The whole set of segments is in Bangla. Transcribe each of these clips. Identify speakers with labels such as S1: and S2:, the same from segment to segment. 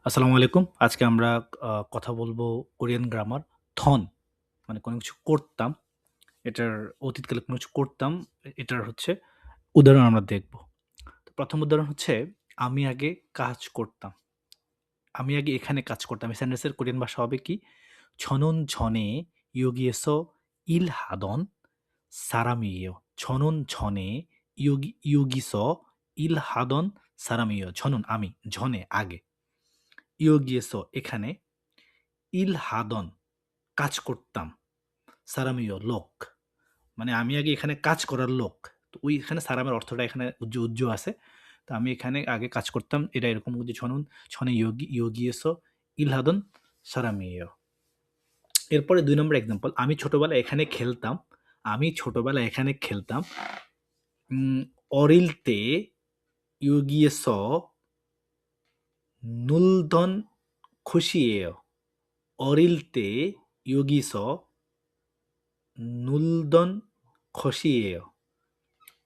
S1: আসসালামু আলাইকুম। আজকে আমরা কথা বলবো কোরিয়ান গ্রামার থন মানে কোনো কিছু করতাম। এটার অতীতকালে কোনো কিছু করতাম। এটার হচ্ছে উদাহরণ আমরা দেখব। তো ১ম উদাহরণ হচ্ছে আমি আগে কাজ করতাম। আমি আগে এখানে কাজ করতাম। এই সেন্টেন্সের কোরিয়ান ভাষা হবে কি? "저는 전에 여기에서 일하던 사람이에요." "저는 전에 여기서 일하던 사람이에요." "저는" আমি, "전에" আগে, "여기에서" এখানে, "일하던" কাজ করতাম। সারামিও লোক। মানে আমি আগে এখানে কাজ করার লোক। তো ওইখানে সারামের অর্থটা এখানে উজ্জ্ব আছে। তো আমি এখানে আগে কাজ করতাম। এটা এরকম যে ছনে ইয়োগিয়েসো ইলহাদন সারামিও। এরপরে ২ নম্বর এক্সাম্পল। আমি ছোটবেলায় এখানে খেলতাম। 어릴 때 여기에서 놀던 곳이에요. 어릴 때 여기서 놀던 곳이에요.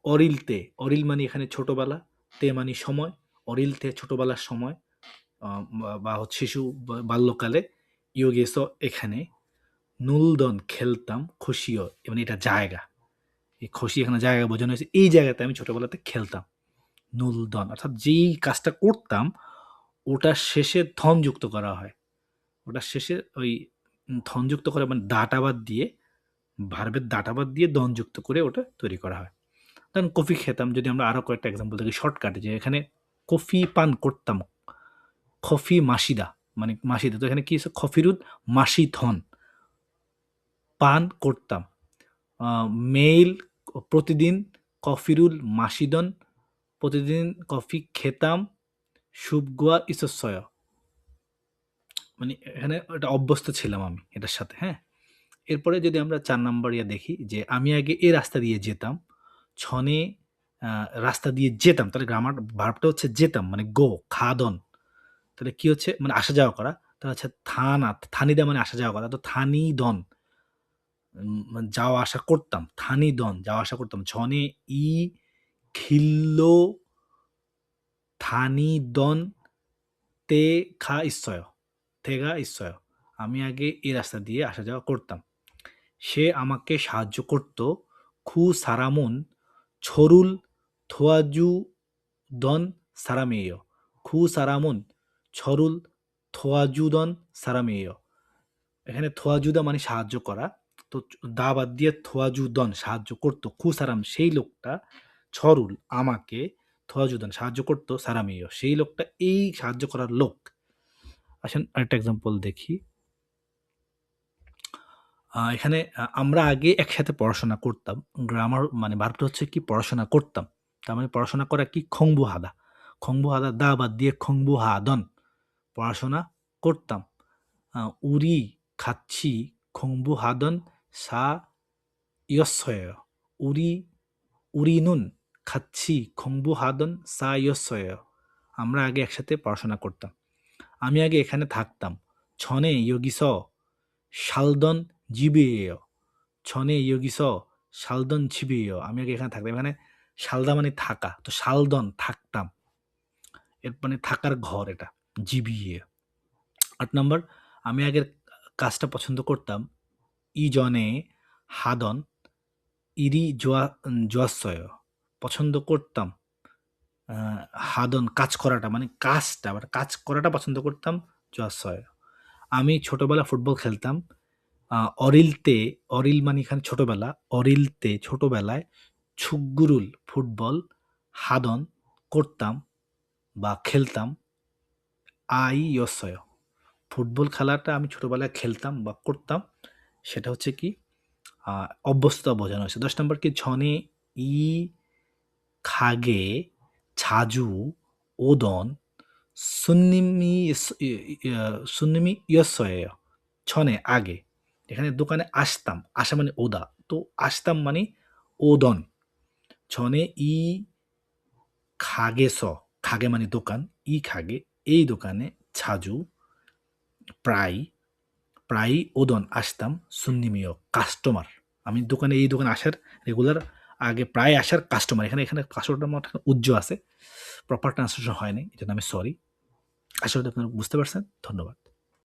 S1: অরিলতে, অরিল মানে এখানে ছোটবেলা, তে মানে সময়, অরিলতে ছোটবেলার সময় বা হচ্ছে শিশু বাল্যকালে, ইয়োগেস এখানে, নুলদন খেলতাম, খুশিও মানে এটা জায়গা। এই খুশি এখানে জায়গা বোঝানো হয়েছে। এই জায়গাতে আমি ছোটবেলাতে খেলতাম। নুলদন অর্থাৎ যেই কাজটা করতাম ওটার শেষে ধন যুক্ত করা হয়। ওটার শেষে ওই ধন যুক্ত করে মানে দাটা বাদ দিয়ে ভার্বের দাটা বাদ দিয়ে দন যুক্ত করে ওটা তৈরি করা হয়। ধরেন কফি খেতাম, যদি আমরা আরো কয়েকটা এক্সাম্পল দেখি শর্টকাটে, যে এখানে কফি পান করতাম, কফি মাসিদা মানে মাসিদা, তো এখানে কি আছে কফিরুদ মাসিথন, পান করতাম, মেইল প্রতিদিন, কফিরুল মাসিদন প্রতিদিন কফি খেতাম, সুবগোয়া ইসস্বয় মানে এখানে এটা অভ্যস্ত ছিলাম আমি এটার সাথে, হ্যাঁ। এরপরে যদি আমরা ৪ নাম্বার দেখি যে আমি আগে এই রাস্তা দিয়ে যেতাম। ছনে রাস্তা দিয়ে যেতাম। তাহলে ভার্বটা হচ্ছে যেতাম মানে গো, খাদন। তাহলে কি হচ্ছে? মানে আসা যাওয়া করা। তাহলে হচ্ছে থানিদা মানে আসা যাওয়া করা। তো থানিদন মানে যাওয়া আসা করতাম। থানিদন যাওয়া আসা করতাম। 전에 이 길로 다니던 때가 있어요. 때가 있어요. আমি আগে এই রাস্তা দিয়ে আসা যাওয়া করতাম। সে আমাকে সাহায্য করত। খু সারামুন ছোরুল থোয়াজুদন সারামেয়। খু সারামুন ছরুল থোয়াজুদন সারামেয়। এখানে থোয়াজুদা মানে সাহায্য করা। তো দা বাদ দিয়ে থোয়াজুদন সাহায্য করত। খু সারাম সেই লোকটা, ছরুল আমাকে, থোয়াজুদন সাহায্য করত, সারামেয় সেই লোকটা, এই সাহায্য করার লোক। আসেন আরেকটা এক্সাম্পল দেখি। এখানে আমরা আগে একসাথে পড়াশোনা করতাম। গ্রামার মানে ভার্বটা হচ্ছে কি পড়াশোনা করতাম। তার মানে পড়াশোনা করা কি খংবুহাদা। খংবুহাদা দা বাদ দিয়ে খংবুহাদন পড়াশোনা করতাম। 우리 같이 공부하던 사이었어요. 우리는 같이 공부하던 사이였어요. আমরা আগে একসাথে পড়াশোনা করতাম। আমি আগে এখানে থাকতাম। 전에 여기서 살던 집이에요. 전에 여기서 살던 집이에요. আমি আগে এখানে থাকতাম। এখানে সালদা মানে থাকা। তো সালদন থাকতাম। এর মানে থাকার ঘর এটা। জিবিয়ে। ৮ নাম্বার আমি আগের কাজটা পছন্দ করতাম। ইজনে হাদন ইরি জোয়াসয় পছন্দ করতাম। আ হাদন কাজ করাটা মানে কাজটা মানে কাজ করাটা পছন্দ করতাম জোয়াসয়। আমি ছোটবেলায় ফুটবল খেলতাম। আ অরিলতে অরিল মানে এখানে ছোটবেলা। অরিলতে ছোটবেলায় ছুগুরুল ফুটবল হাদন করতাম বা খেলতাম আইয়সয় ফুটবল খেলাটা আমি ছোটবেলায় খেলতাম বা করতাম। সেটা হচ্ছে কি অভ্যস্ততা বোঝানো হয়েছে। ১০ নম্বর কি 전에 이 가게에 자주 오던 손님이었어요. 전에 আগে। এখানে দোকানে আসতাম। আসা মানে ওদা। তো আসতাম মানে 오던। 전에 이 가게서 가게 মানে দোকান। 이 가게 এই দোকানে 자주 প্রায় প্রায়ই ওদন আসতাম সুন্নিমীয় কাস্টমার। আমি এই দোকানে আসার রেগুলার আগে প্রায় আসার কাস্টমার। এখানে কাস্টমারটা আমার উজ্জ্ব আছে। প্রপার ট্রান্সলেশন হয় নাই। এজন্য আমি সরি। আশা করি আপনারা বুঝতে পারছেন। ধন্যবাদ।